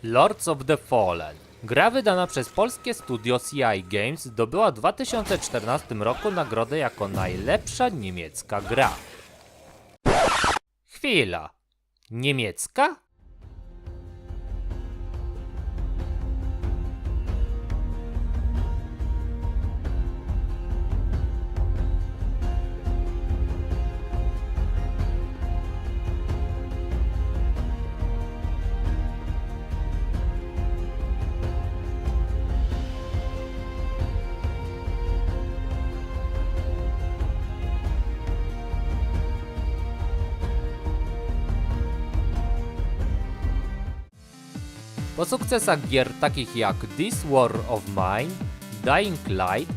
Lords of the Fallen. Gra wydana przez polskie studio CI Games zdobyła w 2014 roku nagrodę jako najlepsza niemiecka gra. Chwila. Niemiecka? Po sukcesach gier takich jak This War of Mine, Dying Light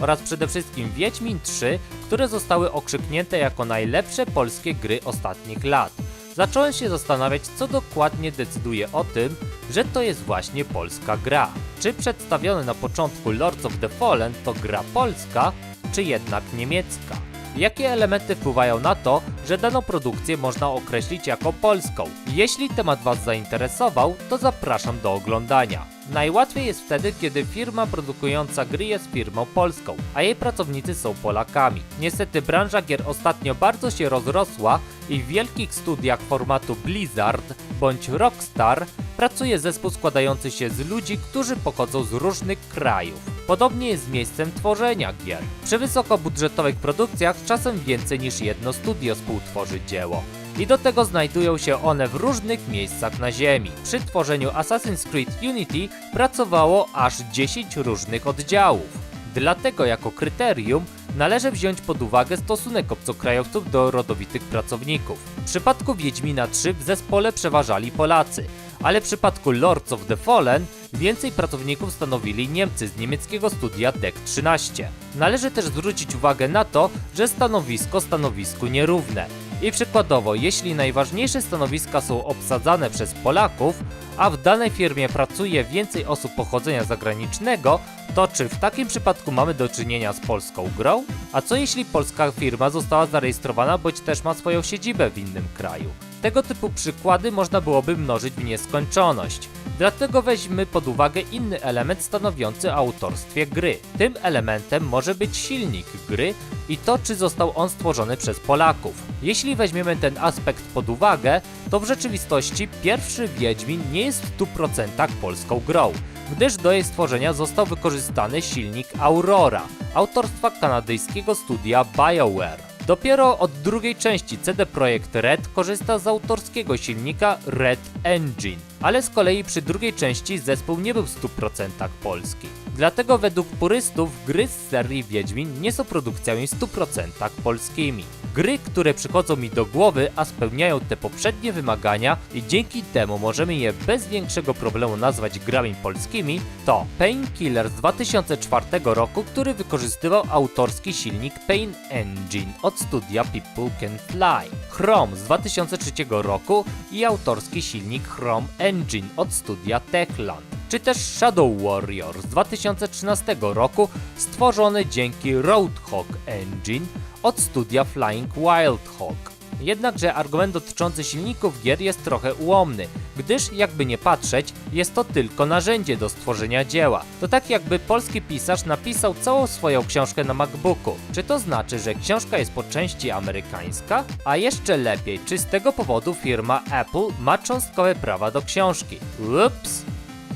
oraz przede wszystkim Wiedźmin 3, które zostały okrzyknięte jako najlepsze polskie gry ostatnich lat, zacząłem się zastanawiać, co dokładnie decyduje o tym, że to jest właśnie polska gra. Czy przedstawione na początku Lords of the Fallen to gra polska, czy jednak niemiecka? Jakie elementy wpływają na to, że daną produkcję można określić jako polską? Jeśli temat Was zainteresował, to zapraszam do oglądania. Najłatwiej jest wtedy, kiedy firma produkująca gry jest firmą polską, a jej pracownicy są Polakami. Niestety branża gier ostatnio bardzo się rozrosła i w wielkich studiach formatu Blizzard bądź Rockstar pracuje zespół składający się z ludzi, którzy pochodzą z różnych krajów. Podobnie jest z miejscem tworzenia gier. Przy wysokobudżetowych produkcjach czasem więcej niż jedno studio współtworzy dzieło. I do tego znajdują się one w różnych miejscach na ziemi. Przy tworzeniu Assassin's Creed Unity pracowało aż 10 różnych oddziałów. Dlatego jako kryterium należy wziąć pod uwagę stosunek obcokrajowców do rodowitych pracowników. W przypadku Wiedźmina 3 w zespole przeważali Polacy, ale w przypadku Lords of the Fallen więcej pracowników stanowili Niemcy z niemieckiego studia DEC 13. Należy też zwrócić uwagę na to, że stanowisko stanowisku nierówne. I przykładowo, jeśli najważniejsze stanowiska są obsadzane przez Polaków, a w danej firmie pracuje więcej osób pochodzenia zagranicznego, to czy w takim przypadku mamy do czynienia z polską grą? A co jeśli polska firma została zarejestrowana bądź też ma swoją siedzibę w innym kraju? Tego typu przykłady można byłoby mnożyć w nieskończoność. Dlatego weźmy pod uwagę inny element stanowiący o autorstwie gry. Tym elementem może być silnik gry i to, czy został on stworzony przez Polaków. Jeśli weźmiemy ten aspekt pod uwagę, to w rzeczywistości pierwszy Wiedźmin nie jest w 100% polską grą, gdyż do jej stworzenia został wykorzystany silnik Aurora, autorstwa kanadyjskiego studia BioWare. Dopiero od drugiej części CD Projekt Red korzysta z autorskiego silnika Red Engine, ale z kolei przy drugiej części zespół nie był w 100% polski. Dlatego według purystów gry z serii Wiedźmin nie są produkcjami w 100% polskimi. Gry, które przychodzą mi do głowy, a spełniają te poprzednie wymagania i dzięki temu możemy je bez większego problemu nazwać grami polskimi, to Painkiller z 2004 roku, który wykorzystywał autorski silnik Pain Engine od studia People Can Fly, Chrome z 2003 roku i autorski silnik Chrome Engine od studia Techland, czy też Shadow Warrior z 2013 roku stworzony dzięki Roadhog Engine od studia Flying Wild Hog. Jednakże argument dotyczący silników gier jest trochę ułomny, gdyż jakby nie patrzeć, jest to tylko narzędzie do stworzenia dzieła. To tak jakby polski pisarz napisał całą swoją książkę na MacBooku. Czy to znaczy, że książka jest po części amerykańska? A jeszcze lepiej, czy z tego powodu firma Apple ma cząstkowe prawa do książki? Ups!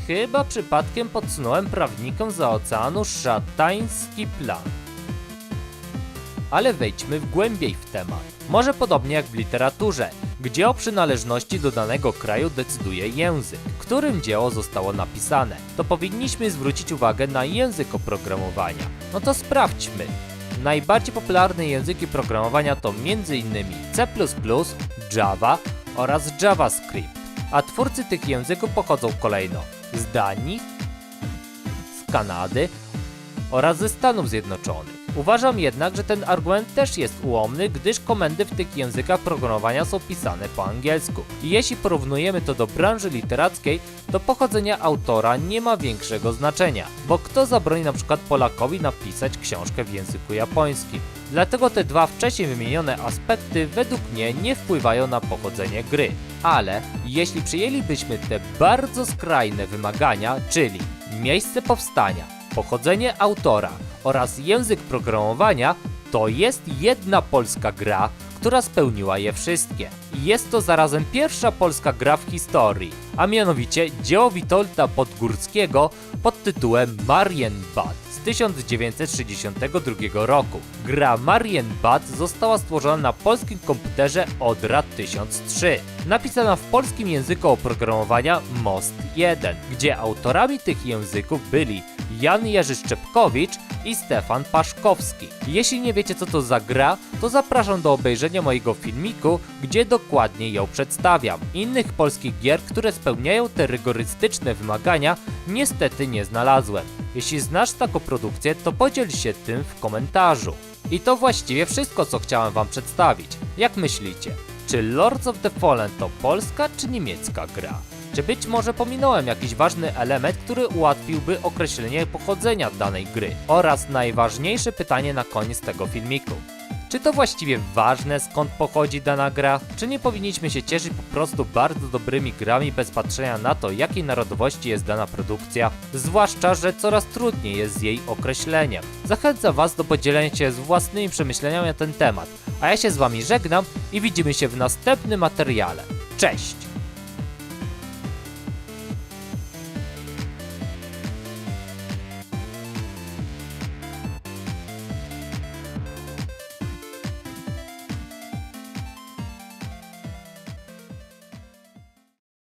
Chyba przypadkiem podsunąłem prawnikom za oceanu szatański plan. Ale wejdźmy głębiej w temat. Może podobnie jak w literaturze, gdzie o przynależności do danego kraju decyduje język, którym dzieło zostało napisane, to powinniśmy zwrócić uwagę na język oprogramowania. No to sprawdźmy. Najbardziej popularne języki programowania to m.in. C++, Java oraz JavaScript, a twórcy tych języków pochodzą kolejno z Danii, z Kanady oraz ze Stanów Zjednoczonych. Uważam jednak, że ten argument też jest ułomny, gdyż komendy w tych językach programowania są pisane po angielsku. I jeśli porównujemy to do branży literackiej, to pochodzenie autora nie ma większego znaczenia, bo kto zabroni na przykład Polakowi napisać książkę w języku japońskim. Dlatego te dwa wcześniej wymienione aspekty według mnie nie wpływają na pochodzenie gry. Ale jeśli przyjęlibyśmy te bardzo skrajne wymagania, czyli miejsce powstania, pochodzenie autora oraz język programowania, to jest jedna polska gra, która spełniła je wszystkie. I jest to zarazem pierwsza polska gra w historii, a mianowicie dzieło Witolda Podgórskiego pod tytułem Marienbad z 1962 roku. Gra Marienbad została stworzona na polskim komputerze Odra 1003, napisana w polskim języku oprogramowania Most 1, gdzie autorami tych języków byli Jan Jerzy Szczepkowicz i Stefan Paszkowski. Jeśli nie wiecie co to za gra, to zapraszam do obejrzenia mojego filmiku, gdzie dokładnie ją przedstawiam. Innych polskich gier, które spełniają te rygorystyczne wymagania, niestety nie znalazłem. Jeśli znasz taką produkcję, to podziel się tym w komentarzu. I to właściwie wszystko, co chciałem wam przedstawić. Jak myślicie? Czy Lords of the Fallen to polska czy niemiecka gra? Czy być może pominąłem jakiś ważny element, który ułatwiłby określenie pochodzenia danej gry? Oraz najważniejsze pytanie na koniec tego filmiku. Czy to właściwie ważne, skąd pochodzi dana gra? Czy nie powinniśmy się cieszyć po prostu bardzo dobrymi grami bez patrzenia na to, jakiej narodowości jest dana produkcja? Zwłaszcza, że coraz trudniej jest z jej określeniem. Zachęcam was do podzielenia się z własnymi przemyśleniami na ten temat. A ja się z wami żegnam i widzimy się w następnym materiale. Cześć!